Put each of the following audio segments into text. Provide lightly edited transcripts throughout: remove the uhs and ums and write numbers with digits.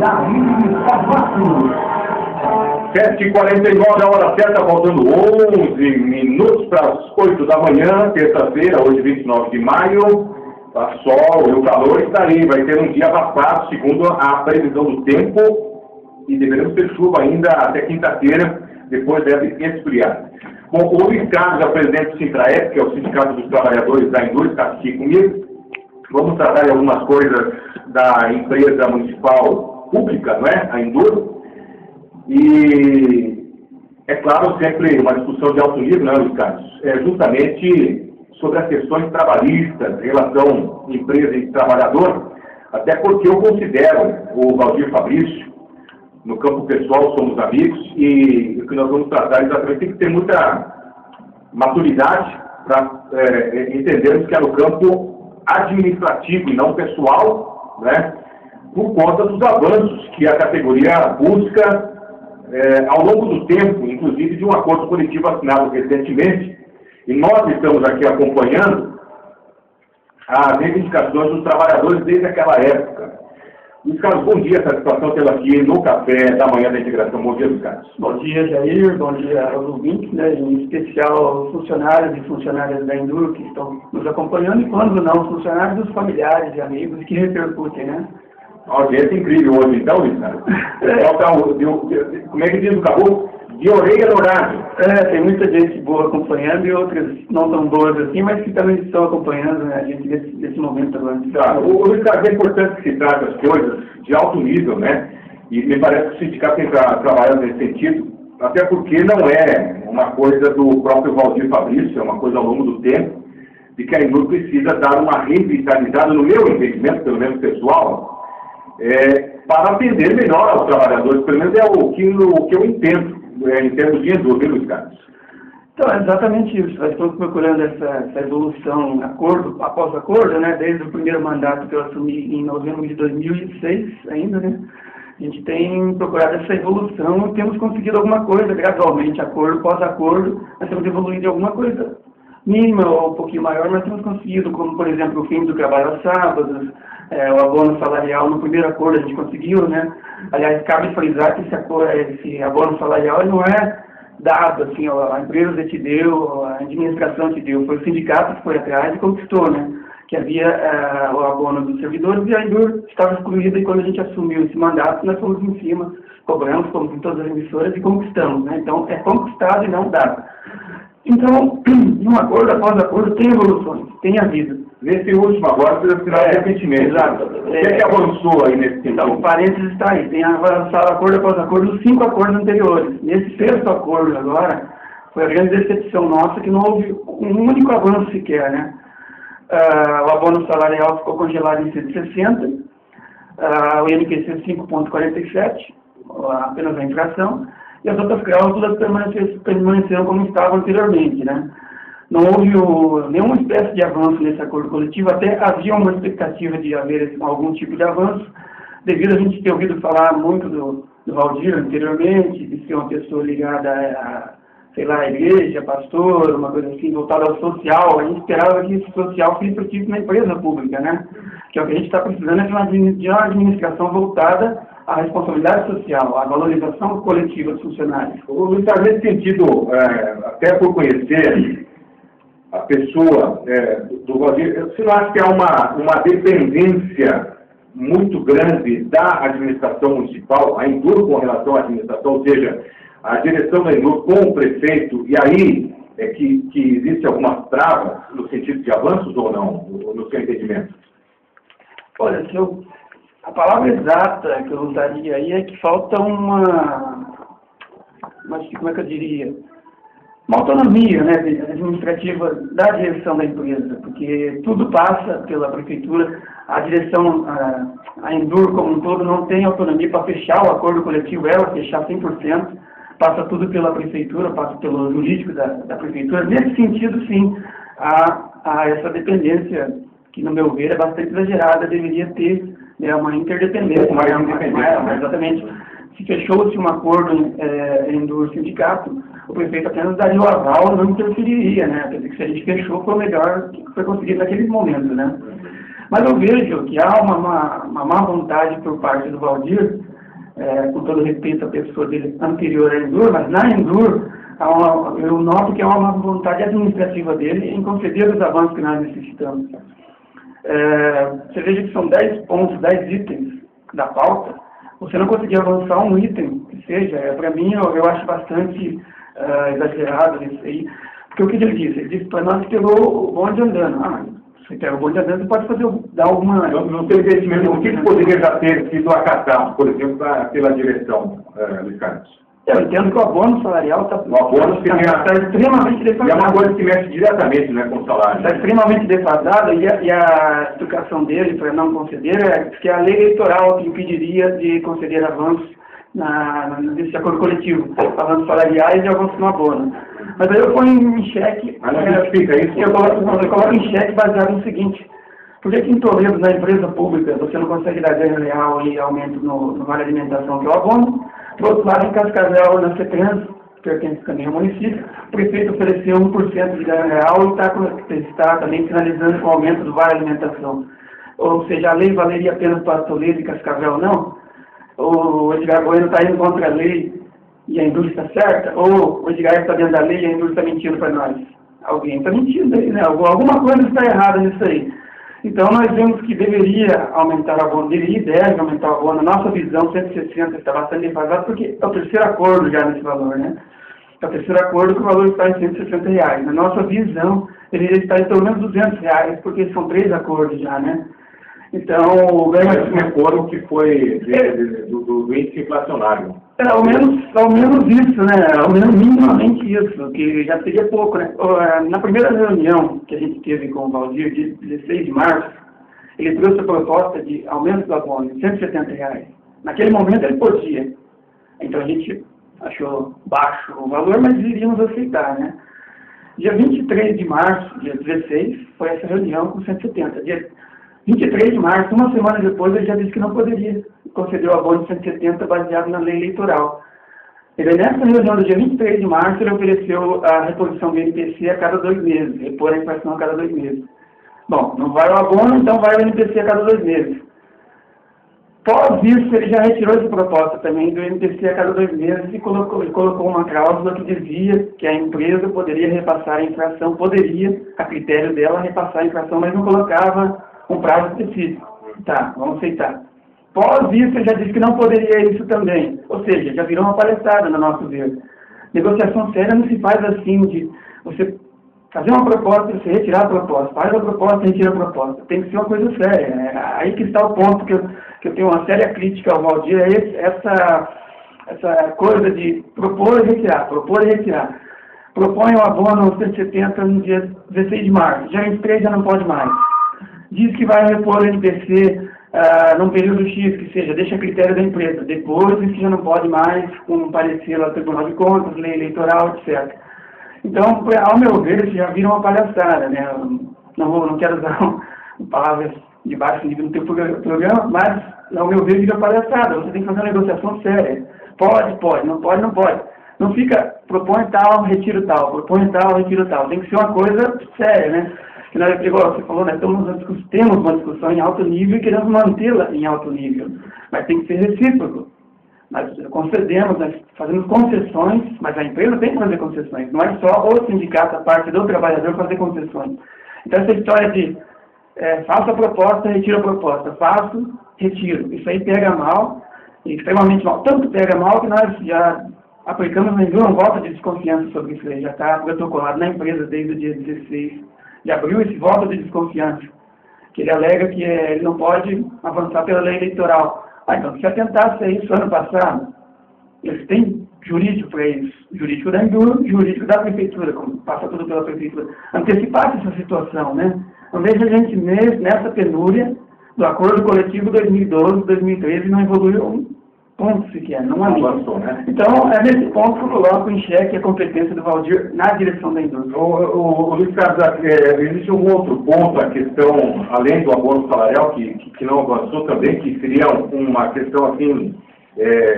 Davi Cavaco. 7h49, a hora certa, faltando 11 minutos para as 8 da manhã, terça-feira, hoje 29 de maio. Tá sol e o calor está aí, vai ter um dia abafado, segundo a previsão do tempo, e deveremos ter chuva ainda até quinta-feira, depois deve esfriar. Bom, o Luiz Carlos é o presidente do Sintraep, que é o Sindicato dos Trabalhadores da Indústria, está aqui comigo. Vamos tratar de algumas coisas da empresa municipal pública, não é? A Indústria. E, é claro, sempre uma discussão de alto nível, não é, Luiz Carlos? É justamente sobre as questões trabalhistas, relação empresa e trabalhador, até porque eu considero o Valdir Fabrício, no campo pessoal somos amigos, e o que nós vamos tratar exatamente tem que ter muita maturidade para entendermos que é no campo administrativo e não pessoal, né, por conta dos avanços que a categoria busca ao longo do tempo, inclusive de um acordo coletivo assinado recentemente. E nós estamos aqui acompanhando as reivindicações dos trabalhadores desde aquela época. Luiz Carlos, bom dia, satisfação tê-lo aqui no Café da Manhã da Integração. Bom dia, Luiz Carlos. Bom dia, Jair, bom dia aos ouvintes, né, em especial aos funcionários e funcionárias da Enduro que estão nos acompanhando, e quando não, os funcionários, dos familiares e amigos que repercutem, né? Uma audiência incrível hoje, então, Luiz Carlos. Como é que diz o caboclo? De orelha no rádio. Tem muita gente boa acompanhando e outras não tão boas assim, mas que também estão acompanhando, né, a gente nesse momento agora. Tá. O Ricardo, é importante que se trate as coisas de alto nível, né? E me parece que o sindicato tem que trabalhar nesse sentido, até porque não é uma coisa do próprio Valdir Fabrício, é uma coisa ao longo do tempo, de que a indústria precisa dar uma revitalizada, no meu entendimento, pelo menos pessoal, para atender melhor aos trabalhadores, pelo menos é o que eu entendo. Em termos de indústria, Luiz Carlos. Então, é exatamente isso. Nós estamos procurando essa evolução acordo após acordo, né? Desde o primeiro mandato que eu assumi em novembro de 2006 ainda, né? A gente tem procurado essa evolução e temos conseguido alguma coisa gradualmente, acordo após acordo. Nós temos evoluído em alguma coisa mínima ou um pouquinho maior, mas temos conseguido, como, por exemplo, o fim do trabalho aos sábados, o abono salarial. No primeiro acordo a gente conseguiu, né? Aliás, cabe frisar que esse abono salarial não é dado, assim, a empresa te deu, a administração te deu, foi o sindicato que foi atrás e conquistou, né? Que havia o abono dos servidores e a Endur estava excluída, e quando a gente assumiu esse mandato, nós fomos em cima, cobramos, fomos em todas as emissoras e conquistamos, né? Então, é conquistado e não dado. Então, num acordo após acordo, tem evoluções, tem havido. Nesse último agora, você assinou recentemente. Exato. O que é que avançou aí nesse tempo? Então, o parênteses está aí. Tem avançado acordo após acordo nos 5 acordos anteriores. Nesse sexto acordo agora, foi a grande decepção nossa que não houve um único avanço sequer, né? O abono salarial ficou congelado em 160, o INPC 5,47, apenas a inflação, e as outras cláusulas permaneceram como estavam anteriormente, né? Não houve nenhuma espécie de avanço nesse acordo coletivo, até havia uma expectativa de haver algum tipo de avanço, devido a gente ter ouvido falar muito do Valdir anteriormente, de ser uma pessoa ligada à igreja, pastor, uma coisa assim, voltada ao social. A gente esperava que esse social fosse efetivo na empresa pública, né? Que é o que a gente está precisando, é de uma administração voltada à responsabilidade social, à valorização coletiva dos funcionários. Nesse sentido, até por conhecer a pessoa do Valdir, você não acha que há uma dependência muito grande da administração municipal, a Endur com relação à administração, ou seja, a direção da Endur com o prefeito, e aí é que existe algumas travas no sentido de avanços ou não, no seu entendimento? Olha, a palavra exata que eu usaria aí é que falta como é que eu diria? Uma autonomia, né, administrativa da direção da empresa, porque tudo passa pela prefeitura, a direção, a Endur como um todo não tem autonomia para fechar o acordo coletivo, ela fechar 100%, passa tudo pela prefeitura, passa pelo jurídico da prefeitura. Nesse sentido, sim, há essa dependência, que no meu ver é bastante exagerada, deveria ter, né, uma interdependência. Exatamente. Se fechou-se um acordo do sindicato, o prefeito apenas daria o aval, não interferiria, né? Quer dizer que se a gente fechou, foi o melhor que foi conseguido naquele momento, né? Mas eu vejo que há uma má vontade por parte do Valdir com todo respeito à pessoa dele anterior à Endur, mas na Endur, eu noto que é uma vontade administrativa dele em conceder os avanços que nós necessitamos. Você veja que são 10 pontos, 10 itens da pauta, você não conseguir avançar um item, que seja, para mim, eu acho bastante exagerado isso aí, porque o que ele disse? Ele disse para nós que pegou o bonde andando. Se pega o bonde andando, você pode dar alguma... Não tem investimento. O que poderia já ter sido acatado, por exemplo, pela direção, Luiz Carlos? Eu entendo que o abono salarial está extremamente defasado. E é uma coisa que mexe diretamente, né, com o salário. Está extremamente defasado e a explicação dele para não conceder é que a lei eleitoral que impediria de conceder avanços nesse acordo coletivo, avanços salariais e avanços no abono. Mas aí eu ponho em xeque... Mas não justifica isso? Eu coloco em xeque baseado no seguinte: por que em Toledo, na empresa pública, você não consegue dar ganho real e aumento no vale alimentação, que é o abono? Por outro lado, em Cascavel, na CETRANS, que pertence também ao município, o prefeito ofereceu 1% de ganho real e está também finalizando com o aumento do vale alimentação. Ou seja, a lei valeria apenas para Toledo e Cascavel, não? O Edgar Bueno está indo contra a lei e a indústria está certa? Ou o Edgar está dentro da lei e a indústria está mentindo para nós? Alguém está mentindo aí, né? Alguma coisa está errada nisso aí. Então, nós vemos que deveria aumentar o abono, deve aumentar o abono. A nossa visão, 160, está bastante defasado, porque é o terceiro acordo já nesse valor, né? É o terceiro acordo que o valor está em R$160. Na nossa visão, deveria estar em pelo menos R$200, porque são 3 acordos já, né? Então, o ganho... Esse acordo que foi do índice inflacionário. Ao menos isso, né? Ao menos minimamente isso, que já seria pouco, né? Na primeira reunião que a gente teve com o Valdir, de 16 de março, ele trouxe a proposta de aumento do abono de R$170. Naquele momento ele podia. Então a gente achou baixo o valor, mas iríamos aceitar, né? Dia 23 de março, dia 16, foi essa reunião com 170. Dia 23 de março, uma semana depois, ele já disse que não poderia conceder o abono de 170 baseado na lei eleitoral. Nessa reunião do dia 23 de março, ele ofereceu a reposição do INPC a cada 2 meses, repor a inflação a cada 2 meses. Bom, não vai o abono, então vai o INPC a cada 2 meses. Após isso, ele já retirou essa proposta também do INPC a cada 2 meses e colocou uma cláusula que dizia que a empresa poderia repassar a inflação, a critério dela, repassar a inflação, mas não colocava um prazo específico. Tá, vamos aceitar. Após isso, ele já disse que não poderia isso também. Ou seja, já virou uma palhaçada no nosso ver. Negociação séria não se faz assim, de você fazer uma proposta, você retirar a proposta, faz a proposta, retira a proposta. Tem que ser uma coisa séria. É aí que está o ponto que eu tenho uma séria crítica ao Valdir, essa coisa de propor e retirar, propor e retirar. Propõe o abono 170 no dia 16 de março, já em 3 já não pode mais. Diz que vai repor o NPC num período X, que seja, deixa a critério da empresa. Depois diz que já não pode mais, com parecer lá do Tribunal de Contas, lei eleitoral, etc. Então, ao meu ver, isso já vira uma palhaçada, né? Não quero usar palavras de baixo nível no teu programa, mas, ao meu ver, vira palhaçada. Você tem que fazer uma negociação séria. Pode, não pode, não pode. Não fica, propõe tal, retira tal, propõe tal, retira tal. Tem que ser uma coisa séria, né? Que nós, igual você falou, nós temos uma discussão em alto nível e queremos mantê-la em alto nível. Mas tem que ser recíproco. Nós concedemos, nós fazemos concessões, mas a empresa tem que fazer concessões. Não é só o sindicato, a parte do trabalhador, fazer concessões. Então, essa história de faço a proposta, retiro a proposta. Faço, retiro. Isso aí pega mal, extremamente mal. Tanto pega mal que nós já aplicamos uma voto de desconfiança sobre isso aí. Já está protocolado na empresa desde o dia 16 de abril esse voto de desconfiança. Que ele alega que ele não pode avançar pela lei eleitoral. Então, se atentasse a isso ano passado, eles têm jurídico para isso. Jurídico da Endur, jurídico da prefeitura, como passa tudo pela prefeitura. Antecipasse essa situação, né? Não veja a gente nessa penúria do acordo coletivo 2012, 2013, não evoluiu um ponto sequer, não avançou, né? Então, é nesse ponto que eu coloco em xeque a competência do Valdir na direção da indústria. O Luiz Carlos, existe um outro ponto, a questão, além do abono salarial, que não avançou também, que seria uma questão, assim,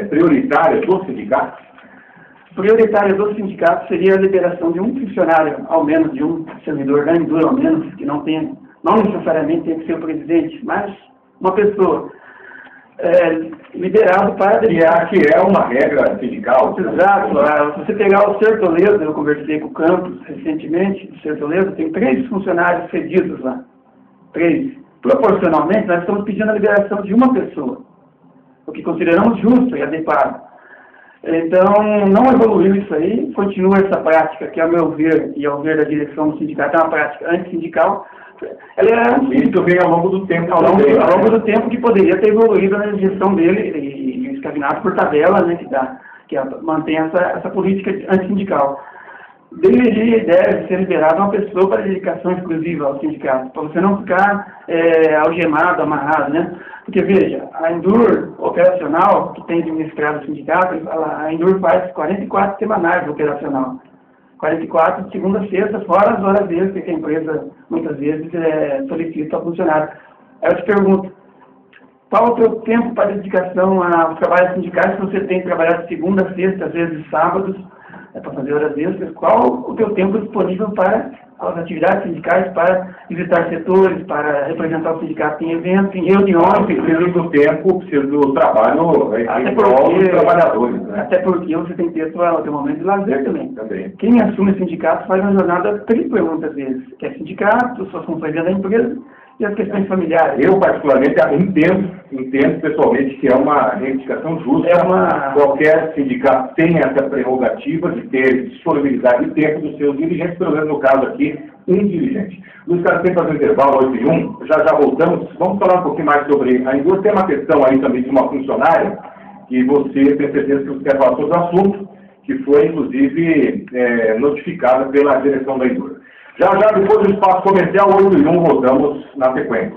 prioritária do sindicato? Prioritária do sindicato seria a liberação de um funcionário, ao menos de um servidor da indústria, ao menos, que não necessariamente tem que ser o presidente, mas uma pessoa liberado para... Que é uma regra sindical. Exato. Se você pegar o Sertoledo, eu conversei com o Campos recentemente, o Sertoledo, tem 3 funcionários cedidos lá. 3. Proporcionalmente, nós estamos pedindo a liberação de uma pessoa, o que consideramos justo e adequado. Então, não evoluiu isso aí, continua essa prática, que, ao meu ver, e ao ver da direção do sindicato, é uma prática antissindical. Isso vem ao longo do tempo. Ao longo do tempo que poderia ter evoluído na gestão dele, e o escravinato por tabela, né, que mantém essa política antissindical. Deve ser liberada uma pessoa para dedicação exclusiva ao sindicato, para você não ficar algemado, amarrado, né? Porque, veja, a Endur operacional, que tem administrado o sindicato, a Endur faz 44 semanais operacional. 44 de segunda a sexta, fora as horas extras que a empresa, muitas vezes, solicita ao funcionário. Aí eu te pergunto, qual é o teu tempo para dedicação aos trabalhos sindicais se você tem que trabalhar de segunda a sexta, às vezes sábados, para fazer horas extras? Qual o teu tempo disponível para as atividades sindicais, para visitar setores, para representar o sindicato em eventos, em reuniões? Precisa do tempo, precisa do trabalho em prol dos trabalhadores, né? Até porque você tem que ter o teu momento de lazer também. Quem assume o sindicato faz uma jornada tripla muitas vezes, que é sindicato, suas funções dentro da empresa e as questões familiares. Eu, particularmente, entendo pessoalmente que é uma reivindicação justa. Qualquer sindicato tem essa prerrogativa de ter disponibilidade de tempo dos seus dirigentes, pelo menos no caso aqui, um dirigente. Luiz Carlos, tem que fazer um intervalo 8h01, já voltamos. Vamos falar um pouquinho mais sobre a Endur. Tem uma questão aí também de uma funcionária, que você tem certeza que você quer falar sobre o assunto, que foi, inclusive, notificada pela direção da Endur. Já, depois do espaço comercial, 8h01, voltamos na sequência.